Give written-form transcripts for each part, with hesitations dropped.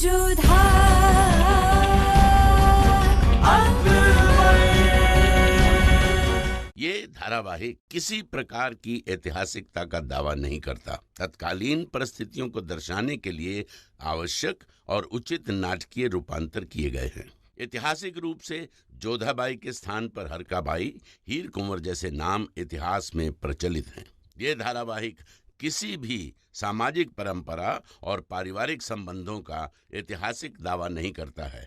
जोधा ये धारावाहिक किसी प्रकार की ऐतिहासिकता का दावा नहीं करता। तत्कालीन परिस्थितियों को दर्शाने के लिए आवश्यक और उचित नाटकीय रूपांतर किए गए हैं। ऐतिहासिक रूप से जोधाबाई के स्थान पर हरकाबाई, हीर कुंवर जैसे नाम इतिहास में प्रचलित हैं। ये धारावाहिक किसी भी सामाजिक परंपरा और पारिवारिक संबंधों का ऐतिहासिक दावा नहीं करता है।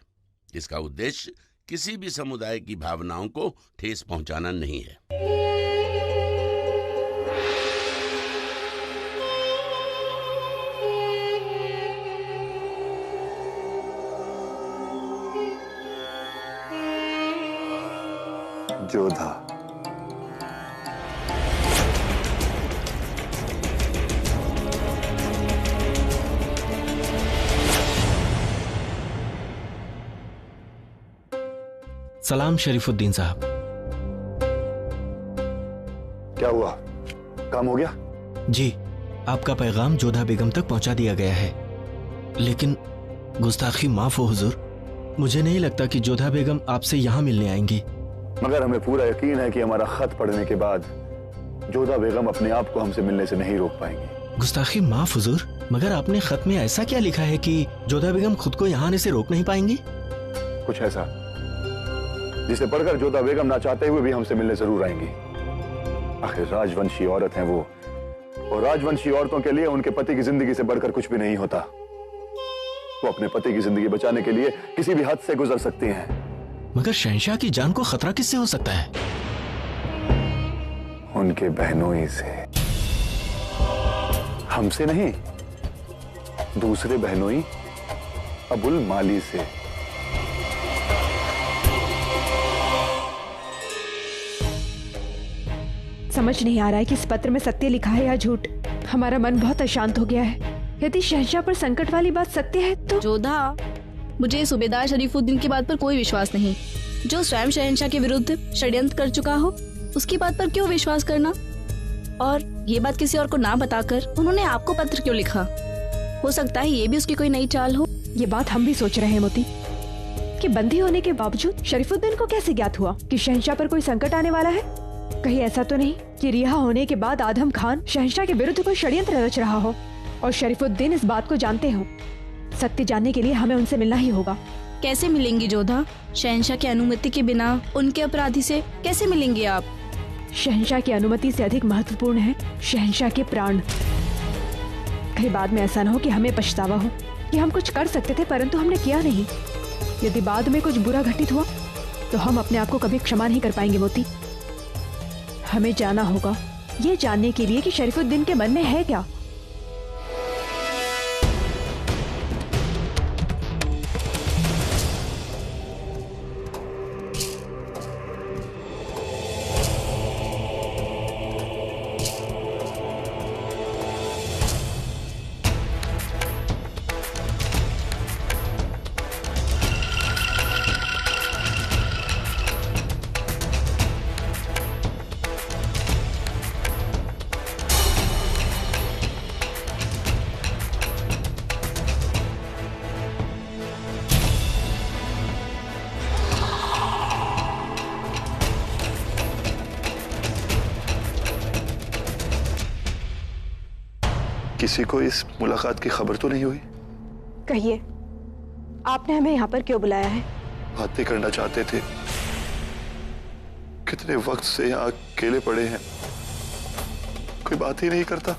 इसका उद्देश्य किसी भी समुदाय की भावनाओं को ठेस पहुंचाना नहीं है। जोधा सलाम शरीफुद्दीन साहब। क्या हुआ? काम हो गया? जी, आपका पैगाम जोधा बेगम तक पहुंचा दिया गया है, लेकिन गुस्ताखी माफ हो हुजूर, मुझे नहीं लगता कि जोधा बेगम आपसे यहाँ मिलने आएंगी। मगर हमें पूरा यकीन है कि हमारा खत पढ़ने के बाद जोधा बेगम अपने आप को हमसे मिलने से नहीं रोक पाएंगी। गुस्ताखी माफ हुजूर, मगर आपने खत में ऐसा क्या लिखा है कि जोधा बेगम खुद को यहाँ आने से रोक नहीं पाएंगी? कुछ ऐसा जिसे पढ़कर जोधा बेगम ना चाहते हुए भी हमसे मिलने जरूर आएंगी। आखिर राजवंशी औरत हैं वो, और राजवंशी औरतों के लिए उनके पति की जिंदगी से बढ़कर कुछ भी नहीं होता। वो अपने पति की जिंदगी बचाने के लिए किसी भी हद से गुजर सकती हैं। मगर शहंशाह की जान को खतरा किससे हो सकता है? उनके बहनोई से। हमसे नहीं, दूसरे बहनोई अबुल माली से। समझ नहीं आ रहा है कि इस पत्र में सत्य लिखा है या झूठ। हमारा मन बहुत अशांत हो गया है। यदि शहंशाह पर संकट वाली बात सत्य है तो जोधा, मुझे सूबेदार शरीफुद्दीन की बात पर कोई विश्वास नहीं। जो स्वयं शहंशाह के विरुद्ध षड्यंत्र कर चुका हो, उसकी बात पर क्यों विश्वास करना? और ये बात किसी और को ना बताकर उन्होंने आपको पत्र क्यों लिखा? हो सकता है ये भी उसकी कोई नई चाल हो। ये बात हम भी सोच रहे हैं मोती, कि बंदी होने के बावजूद शरीफुद्दीन को कैसे ज्ञात हुआ कि शहंशाह पर कोई संकट आने वाला है? कहीं ऐसा तो नहीं कि रिहा होने के बाद आदम खान शहंशाह के विरुद्ध कोई षड्यंत्र रच रहा हो और शरीफुद्दीन इस बात को जानते हो? सत्य जानने के लिए हमें उनसे मिलना ही होगा। कैसे मिलेंगी जोधा? शहंशाह की अनुमति के बिना उनके अपराधी से कैसे मिलेंगे आप? शहंशाह की अनुमति से अधिक महत्वपूर्ण है शहंशाह के प्राण। कहीं बाद में ऐसा न हो कि हमें पछतावा हो कि हम कुछ कर सकते थे परंतु हमने किया नहीं। यदि बाद में कुछ बुरा घटित हुआ तो हम अपने आप को कभी क्षमा नहीं कर पाएंगे मोती। हमें जाना होगा ये जानने के लिए कि शरीफुद्दीन के मन में है क्या। किसी को इस मुलाकात की खबर तो नहीं हुई? कहिए, आपने हमें यहाँ पर क्यों बुलाया है? बातें करना चाहते थे। कितने वक्त से यहाँ अकेले पड़े हैं, कोई बात ही नहीं करता।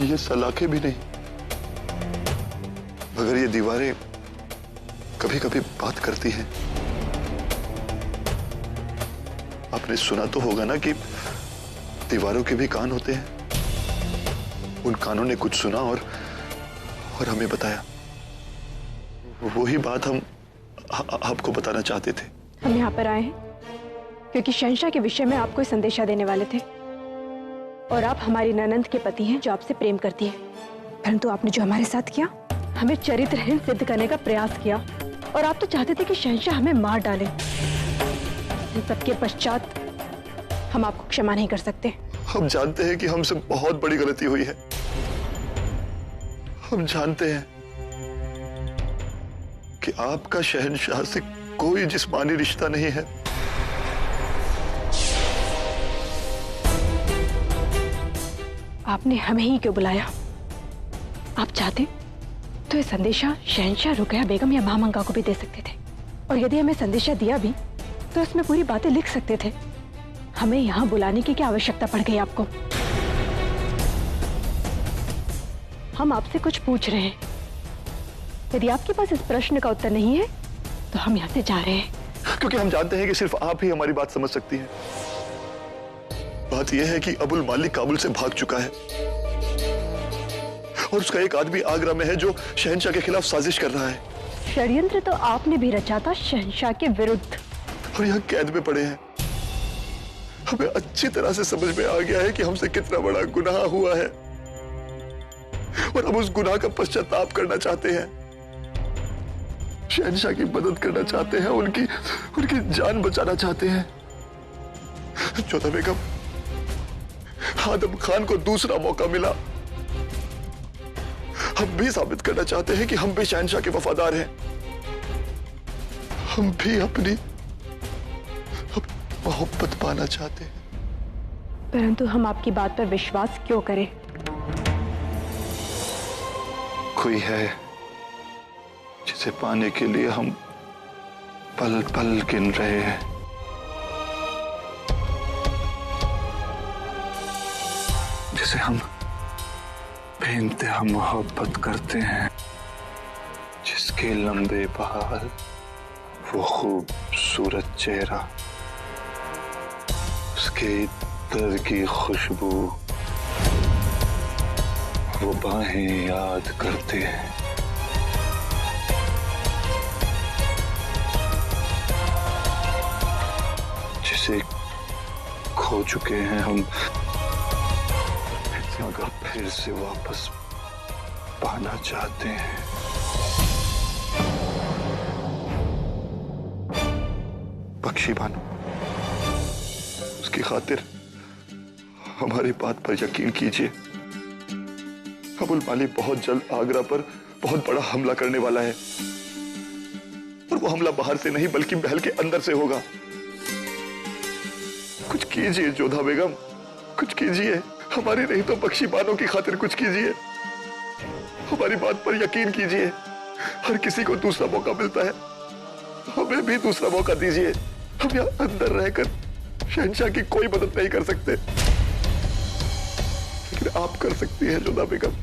ये सलाखें भी नहीं, मगर ये दीवारें कभी कभी बात करती हैं। आपने सुना तो होगा ना कि दीवारों के भी कान होते हैं। उन कानों ने कुछ सुना और हमें बताया। वही बात हम आपको बताना चाहते थे। हम यहाँ पर आए हैं क्योंकि शहंशाह के विषय में आपको संदेशा देने वाले थे, और आप हमारी ननंद के पति हैं जो आपसे प्रेम करती है। परंतु आपने जो हमारे साथ किया, हमें चरित्रहीन सिद्ध करने का प्रयास किया, और आप तो चाहते थे कि शहंशाह हमें मार डाले। इन सबके पश्चात हम आपको क्षमा नहीं कर सकते। हम जानते हैं कि हमसे बहुत बड़ी गलती हुई है, हम जानते हैं कि आपका शहंशाह से कोई जिस्मानी रिश्ता नहीं है। आपने हमें ही क्यों बुलाया? आप चाहते तो ये संदेशा शहंशाह रुकैया बेगम या महामंगा को भी दे सकते थे, और यदि हमें संदेशा दिया भी तो इसमें पूरी बातें लिख सकते थे। हमें यहाँ बुलाने की क्या आवश्यकता पड़ गई आपको? हम आपसे कुछ पूछ रहे हैं, यदि आपके पास इस प्रश्न का उत्तर नहीं है तो हम यहाँ से जा रहे हैं। क्योंकि हम जानते हैं कि सिर्फ आप ही हमारी बात समझ सकती हैं। बात यह है कि अबुल मालिक काबुल से भाग चुका है और उसका एक आदमी आगरा में है जो शहंशाह के खिलाफ साजिश कर रहा है। षड्यंत्र तो आपने भी रचा था शहंशाह के विरुद्ध, और यहाँ कैद में पड़े हैं। हमें अच्छी तरह से समझ में आ गया है कि हमसे कितना बड़ा गुनाह हुआ है और हम उस गुनाह का पश्चाताप करना चाहते हैं, शहंशाह की मदद करना चाहते हैं, उनकी जान बचाना चाहते हैं। जोधा बेगम, आदम खान को दूसरा मौका मिला। हम भी साबित करना चाहते हैं कि हम भी शहंशाह के वफादार हैं। हम भी अपनी मोहब्बत पाना चाहते हैं। परंतु हम आपकी बात पर विश्वास क्यों करें? कोई है जिसे पाने के लिए हम पल पल गिन रहे हैं। जिसे हम बेइंतहा मोहब्बत करते हैं, जिसके लंबे बाल, वो खूबसूरत चेहरा, उसके इत्तर की खुशबू, वो बाहें याद करते हैं। जिसे खो चुके हैं हम, मगर फिर से वापस पाना चाहते हैं। बख्शी बानो, उसकी खातिर हमारी बात पर यकीन कीजिए। अबुल मालिक बहुत जल्द आगरा पर बहुत बड़ा हमला करने वाला है, और वो हमला बाहर से नहीं बल्कि महल के अंदर से होगा। कुछ कीजिए जोधा बेगम, कुछ कीजिए। हमारी नहीं तो बख्शी बानो की खातिर कुछ कीजिए। हमारी बात पर यकीन कीजिए। हर किसी को दूसरा मौका मिलता है, हमें भी दूसरा मौका दीजिए। हम यहाँ अंदर रहकर शहंशाह की कोई मदद नहीं कर सकते, लेकिन आप कर सकती हैं जोधा बेगम।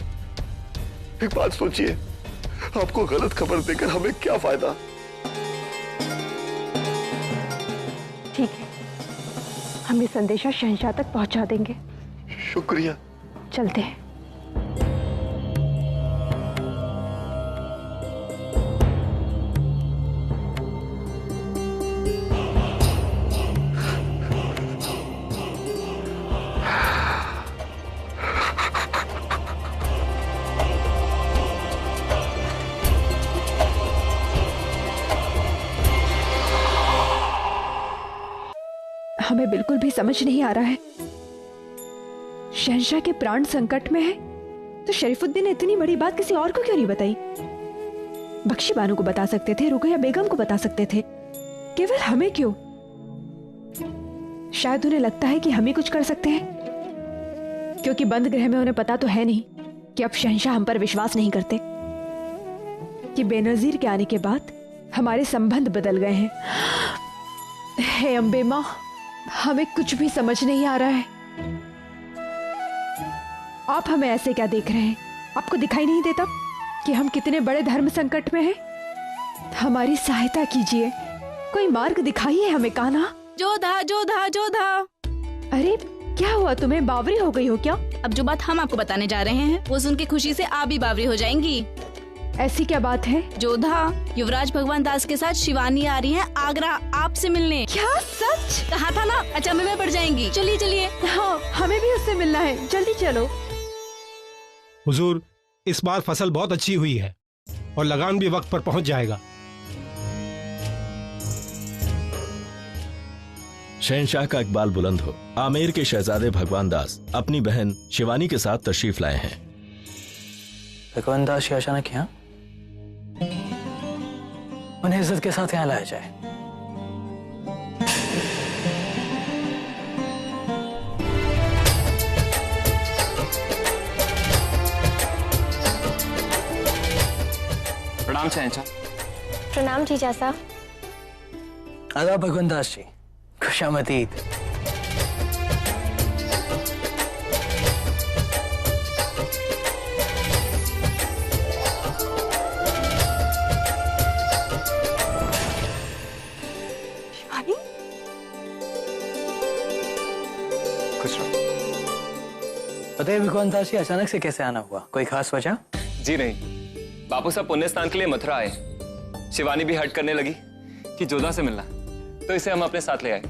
एक बात सोचिए, आपको गलत खबर देकर हमें क्या फायदा? ठीक है, हम ये संदेशा शहंशाह तक पहुंचा देंगे। शुक्रिया। चलते हैं। हमें बिल्कुल भी समझ नहीं आ रहा है, शहंशाह के प्राण संकट में है तो शरीफुद्दीन ने इतनी बड़ी बात किसी और को क्यों नहीं बताई? बख्शी बानो को बता सकते थे, रुकैया बेगम को बता सकते थे, केवल हमें क्यों? शायद उन्हें लगता है कि हम ही कुछ कर सकते हैं, क्योंकि बंद गृह में उन्हें पता तो है नहीं कि अब शहंशाह हम पर विश्वास नहीं करते, कि बेनजीर के आने के बाद हमारे संबंध बदल गए हैं। हे अम्बे मां, हमें कुछ भी समझ नहीं आ रहा है। आप हमें ऐसे क्या देख रहे हैं? आपको दिखाई नहीं देता कि हम कितने बड़े धर्म संकट में हैं? हमारी सहायता कीजिए, कोई मार्ग दिखाइए हमें कान्हा। जोधा जोधा जोधा। अरे क्या हुआ तुम्हें? बावरी हो गई हो क्या? अब जो बात हम आपको बताने जा रहे हैं वो सुन के खुशी से आप भी बावरी हो जाएंगी। ऐसी क्या बात है? जोधा, युवराज भगवान दास के साथ शिवानी आ रही हैं आगरा आपसे मिलने। क्या सच? कहा था ना, अचंभे में पड़ जाएंगी। चलिए चलिए। हाँ, हमें भी उससे मिलना है, जल्दी चलो। हुजूर, इस बार फसल बहुत अच्छी हुई है और लगान भी वक्त पर पहुंच जाएगा। शहंशाह का इकबाल बुलंद हो। आमेर के शहजादे भगवान दास अपनी बहन शिवानी के साथ तशरीफ लाए हैं। भगवान दास जी अचानक यहाँ, उन्हें इज्जत के साथ यहाँ लाया जाए। प्रणाम शहंशाह। प्रणाम जीजा साहब। आदाब भगवान दास जी, खुशामदीद। बताइए भगवान दास जी, अचानक से कैसे आना हुआ? कोई खास वजह? जी नहीं, बापू साहब पुण्य स्नान के लिए मथुरा आए। शिवानी भी हट करने लगी कि जोधा से मिलना, तो इसे हम अपने साथ ले आए।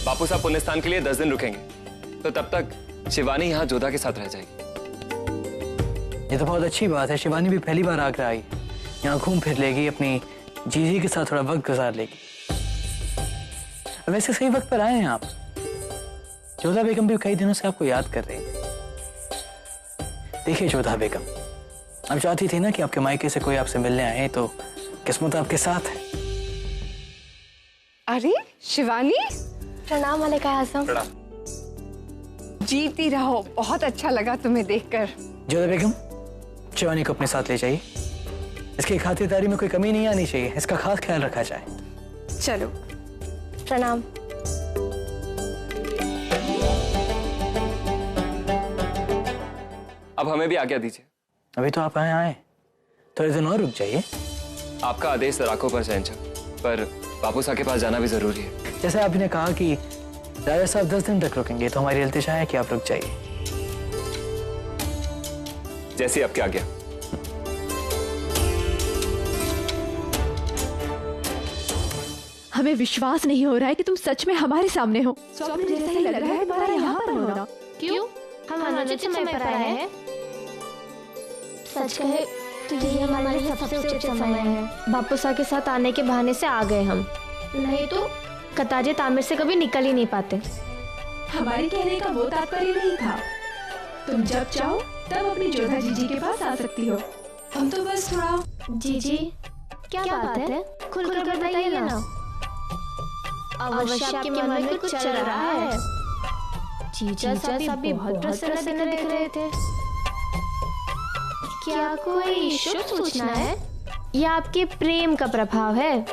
बापू साहब पुण्य स्नान के लिए 10 दिन रुकेंगे, तो तब तक शिवानी यहाँ जोधा के साथ रह जाएगी। ये तो बहुत अच्छी बात है। शिवानी भी पहली बार आगरा आई, यहाँ घूम फिर लेगी, अपनी जीजी के साथ थोड़ा वक्त गुजार लेगी। वैसे सही वक्त पर आए हैं आप। जोधा बेगम भी कई दिनों से आपको याद कर रही है। देखिए जोधा बेगम, आप चाहती थी ना कि आपके मायके से कोई आपसे मिलने आए, तो किस्मत आपके साथ है। अरे शिवानी, प्रणाम मलिका आजम। जीती रहो, बहुत अच्छा लगा तुम्हें देखकर। जोधा बेगम, शिवानी को अपने साथ ले जाइए। इसकी खातिरदारी में कोई कमी नहीं आनी चाहिए, इसका खास ख्याल रखा जाए। चलो। प्रणाम। अब हमें भी आज्ञा दीजिए। अभी तो आप आए, थोड़े दिन और रुक जाइए। आपका आदेश राखो पर शहंशाह, पर बापू साहब के पास जाना भी जरूरी है। जैसे आपने कहा कि राजा साहब 10 दिन तक रुकेंगे, तो हमारी इल्तिजा है कि आप रुक जाइए। जैसी आपकी आज्ञा। हमें विश्वास नहीं हो रहा है कि तुम सच में हमारे सामने हो। स्वप्न जैसा ही लग रहा है तुम्हारा यहाँ पर होना। क्यों? हम अनुचित समय पर आए हैं। सच कहे तो यही हमारे लिए सबसे उचित समय है। बापू साहब के साथ आने के बहाने से आ गए हम, नहीं तो कताजे तामिर से कभी निकल ही नहीं पाते। हमारे कहने का वो तात्पर्य नहीं था। तुम जब चाहो तब अपनी जोधा जीजी के पास आ सकती हो। हम तो बस थोड़ा। जीजी, क्या बात है? खुलकर बताइए ना। अवश्य आपके मन में कुछ चल रहा है। जीजा साहब भी बहुत प्रसन्न दिख रहे थे। क्या कोई शुभ सूचना है या आपके प्रेम का प्रभाव है?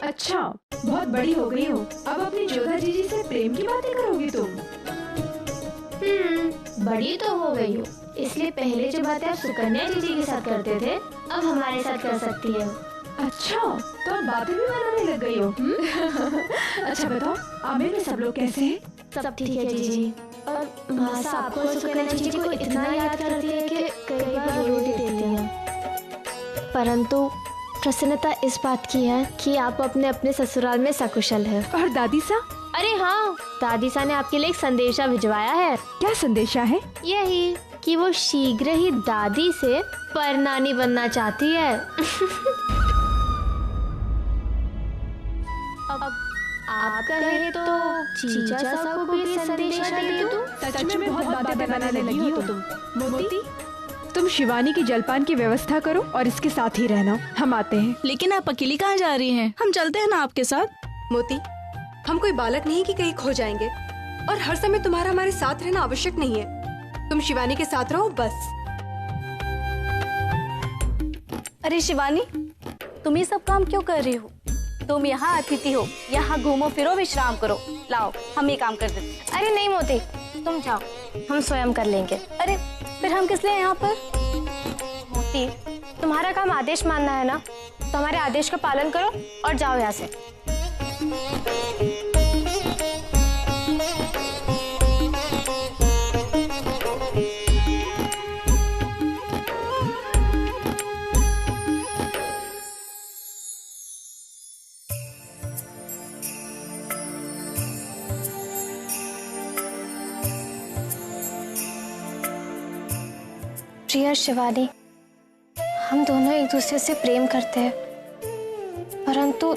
अच्छा, बहुत बड़ी हो गई हो, अब अपनी जोधा जीजी से प्रेम की बातें करोगी तुम? बड़ी तो हो गई हो, इसलिए पहले जो बातें आप सुकन्या जीजी के साथ करते थे, अब हमारे साथ कर सकती है। अच्छा, तो अब बातें भी बनाने लग गई हो। अच्छा बताओ, आमिर में सब लोग कैसे हैं? सब ठीक है जीजी। और मासा आपको और सुकन्या जीजी को इतना याद करती है कि कई बार रो देती है। परंतु प्रसन्नता इस बात की है कि आप अपने ससुराल में सकुशल है। और दादी सा? अरे हाँ, दादी सा ने आपके लिए एक संदेशा भिजवाया है। क्या संदेशा है? यही कि वो शीघ्र ही दादी से परनानी बनना चाहती है। अब आप कहे तो जीजा साहब को भी संदेशा दे दूं? सच में बहुत बातें बनाने लगी हो तुम। मोती, तुम शिवानी की जलपान की व्यवस्था करो और इसके साथ ही रहना, हम आते हैं। लेकिन आप अकेली कहाँ जा रही हैं? हम चलते हैं ना आपके साथ। मोती, हम कोई बालक नहीं कि कहीं खो जाएंगे, और हर समय तुम्हारा हमारे साथ रहना आवश्यक नहीं है। तुम शिवानी के साथ रहो बस। अरे शिवानी, तुम ये सब काम क्यों कर रही हो? तुम यहाँ अतिथि हो, यहाँ घूमो फिरो, विश्राम करो। लाओ, हम ये काम कर देते। अरे नहीं मोती, तुम जाओ, हम स्वयं कर लेंगे। अरे फिर हम किस लिए यहाँ पर? मोती, तुम्हारा काम आदेश मानना है ना, तो हमारे आदेश का पालन करो और जाओ यहाँ से। प्रिय शिवानी, हम दोनों एक दूसरे से प्रेम करते हैं, परंतु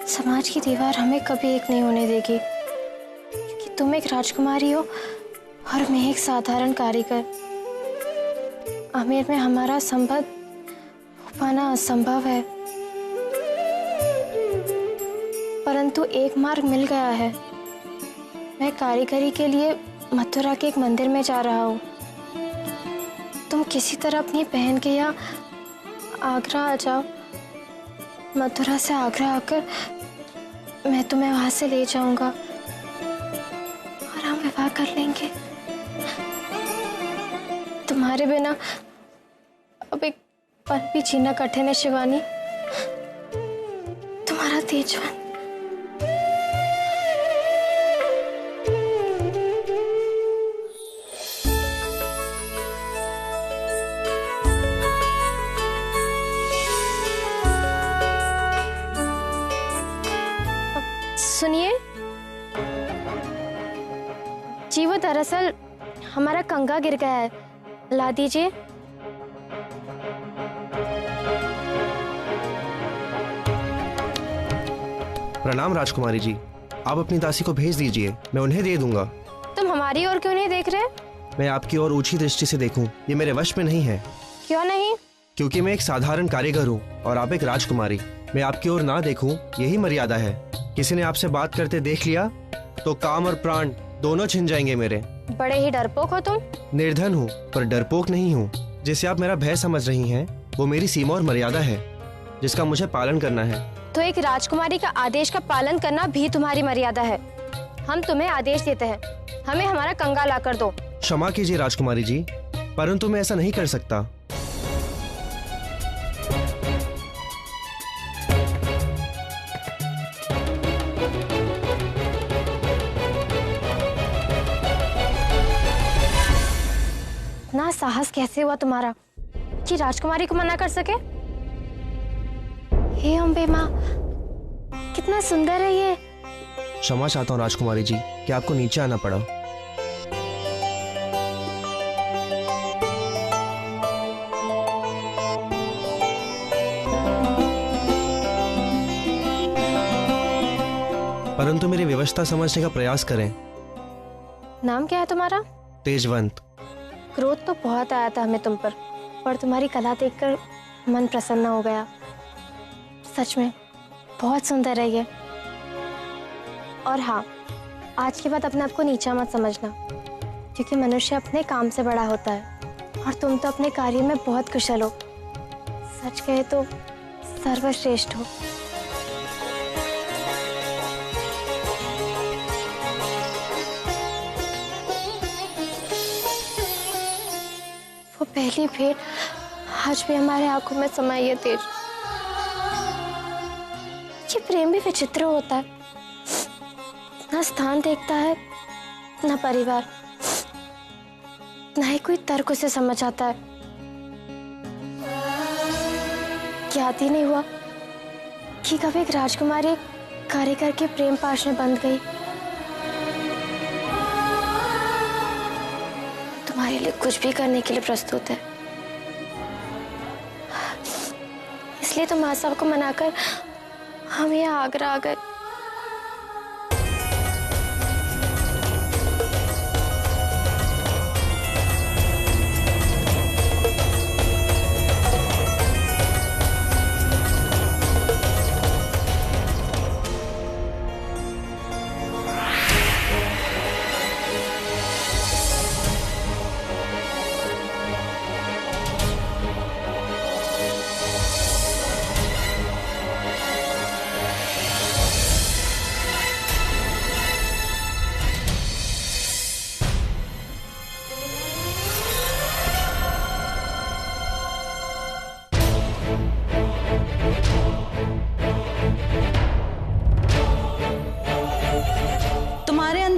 समाज की दीवार हमें कभी एक नहीं होने देगी, क्योंकि तुम एक राजकुमारी हो और मैं एक साधारण कारीगर। आमेर में हमारा संबंध पाना असंभव है, परंतु एक मार्ग मिल गया है। मैं कारीगरी के लिए मथुरा के एक मंदिर में जा रहा हूँ। तुम किसी तरह अपनी बहन के यहाँ आगरा आ जाओ। मथुरा से आगरा आकर मैं तुम्हें वहां से ले जाऊंगा और हम विवाह कर लेंगे। तुम्हारे बिना अब एक पल भी जीना कठिन है शिवानी। तुम्हारा तेजवन। सुनिए जी, वो दरअसल हमारा कंगा गिर गया है, ला दीजिए। प्रणाम राजकुमारी जी, आप अपनी दासी को भेज दीजिए, मैं उन्हें दे दूंगा। तुम हमारी ओर क्यों नहीं देख रहे? मैं आपकी ओर ऊंची दृष्टि से देखूं, ये मेरे वश में नहीं है। क्यों नहीं? क्योंकि मैं एक साधारण कारीगर हूँ और आप एक राजकुमारी। मैं आपकी ओर ना देखूं, यही मर्यादा है। किसी ने आपसे बात करते देख लिया तो काम और प्राण दोनों छिन जाएंगे मेरे। बड़े ही डरपोक हो तुम। निर्धन हूँ पर डरपोक नहीं हूँ। जिसे आप मेरा भय समझ रही हैं, वो मेरी सीमा और मर्यादा है, जिसका मुझे पालन करना है। तो एक राजकुमारी का आदेश का पालन करना भी तुम्हारी मर्यादा है। हम तुम्हें आदेश देते हैं, हमें हमारा कंगा ला कर दो। क्षमा कीजिए राजकुमारी जी, परंतु मैं ऐसा नहीं कर सकता। ना साहस कैसे हुआ तुम्हारा कि राजकुमारी को मना कर सके? हे अम्बे माँ, कितना सुंदर है ये। क्षमा चाहता हूँ राजकुमारी जी कि आपको नीचे आना पड़ा। परंतु मेरी व्यवस्था समझने का प्रयास करें। नाम क्या है तुम्हारा? तेजवंत। क्रोध तो बहुत आया था हमें तुम पर तुम्हारी कला देखकर मन प्रसन्न हो गया। सच में बहुत सुंदर है ये। और हाँ, आज के बाद अपने आप को नीचा मत समझना, क्योंकि मनुष्य अपने काम से बड़ा होता है और तुम तो अपने कार्य में बहुत कुशल हो। सच कहे तो सर्वश्रेष्ठ हो। वो पहली भेंट आज भी हमारे आंखों में समाई है तेज। ये प्रेम भी विचित्र होता है, ना स्थान देखता है, ना परिवार, ना ही कोई तर्क उसे समझ आता है। याद ही नहीं हुआ कि कभी एक राजकुमारी एक कारीगर के प्रेम पाश में बंध गई। तुम्हारे लिए कुछ भी करने के लिए प्रस्तुत है, इसलिए तो माँ साहब को मनाकर हम यहाँ आगरा आ गए।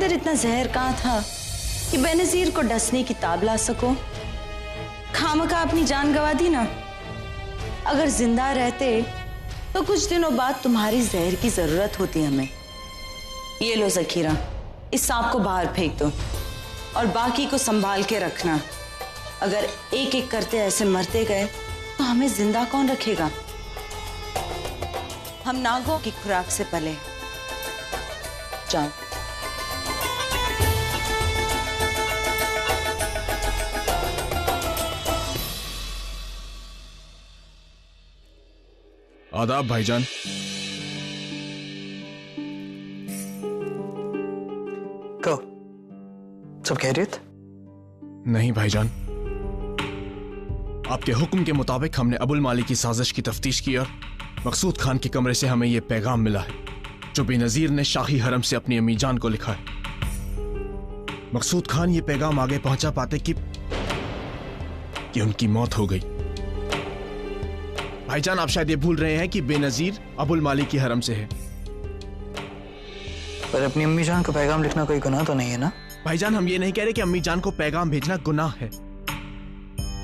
इतना जहर कहाँ था कि बेनजीर को डसने की ताब ला सको। खामखा अपनी जान गवा दी ना। अगर जिंदा रहते तो कुछ दिनों बाद तुम्हारी जहर की जरूरत होती हमें। ये लो ज़खीरा, इस सांप को बाहर फेंक दो और बाकी को संभाल के रखना। अगर एक एक करते ऐसे मरते गए तो हमें जिंदा कौन रखेगा? हम नागों की खुराक से पले। जाओ। आदाब भाईजान। कहो, सब खैरियत? नहीं भाईजान, आपके हुक्म के मुताबिक हमने अबुल माली की साजिश की तफ्तीश की और मकसूद खान के कमरे से हमें यह पैगाम मिला है जो बेनजीर ने शाही हरम से अपनी अम्मी जान को लिखा है। मकसूद खान ये पैगाम आगे पहुंचा पाते कि उनकी मौत हो गई। भाईजान, आप शायद ये भूल रहे हैं कि बेनजीर अबुल माली की हरम से है। पर अपनी अम्मी जान को पैगाम लिखना कोई गुनाह तो नहीं है ना? भाईजान, हम ये नहीं कह रहे कि अम्मी जान को पैगाम भेजना गुनाह है,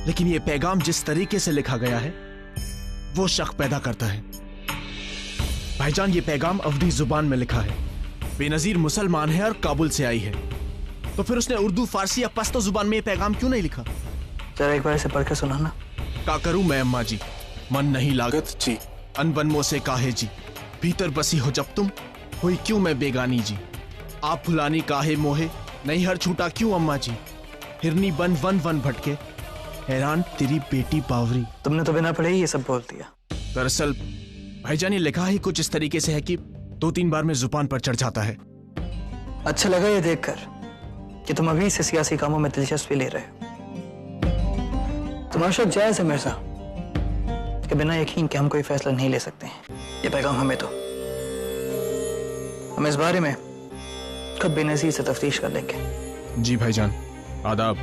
लेकिन ये पैगाम जिस तरीके से लिखा गया है वो शक पैदा करता है। भाईजान, ये पैगाम अवधी जुबान में लिखा है। बेनजीर मुसलमान है और काबुल से आई है, तो फिर उसने उर्दू, फारसी या पश्तो जुबान में ये पैगाम क्यों नहीं लिखा? जरा एक बार इसे पढ़ के सुनाना। का करूं मैं अम्मा जी, मन नहीं लागत जी, अनबन मोह से काहे जी, भीतर बसी हो जब तुम, हुई क्यों मैं बेगानी जी, आप फुलानी काहे मोहे, नहीं हर छूटा क्यों अम्मा जी, हिरनी बन वन वन भटके, हैरान तेरी बेटी बावरी। तुमने तो बिना पढ़े ही ये सब बोल दिया। दरअसल भाईजान, ये लिखा ही कुछ इस तरीके से है कि 2-3 बार में जुबान पर चढ़ जाता है। अच्छा लगा ये देखकर कि तुम अभी से सियासी कामों में दिलचस्पी ले रहे हो। तुम्हारा शक जायज है मिर्जा कि बिना यकीन के हम कोई फैसला नहीं ले सकते हैं। ये पैगाम हमें दो, हम इस बारे में खुद बेनजीर से तफ्तीश कर लेंगे। जी भाईजान, आदाब।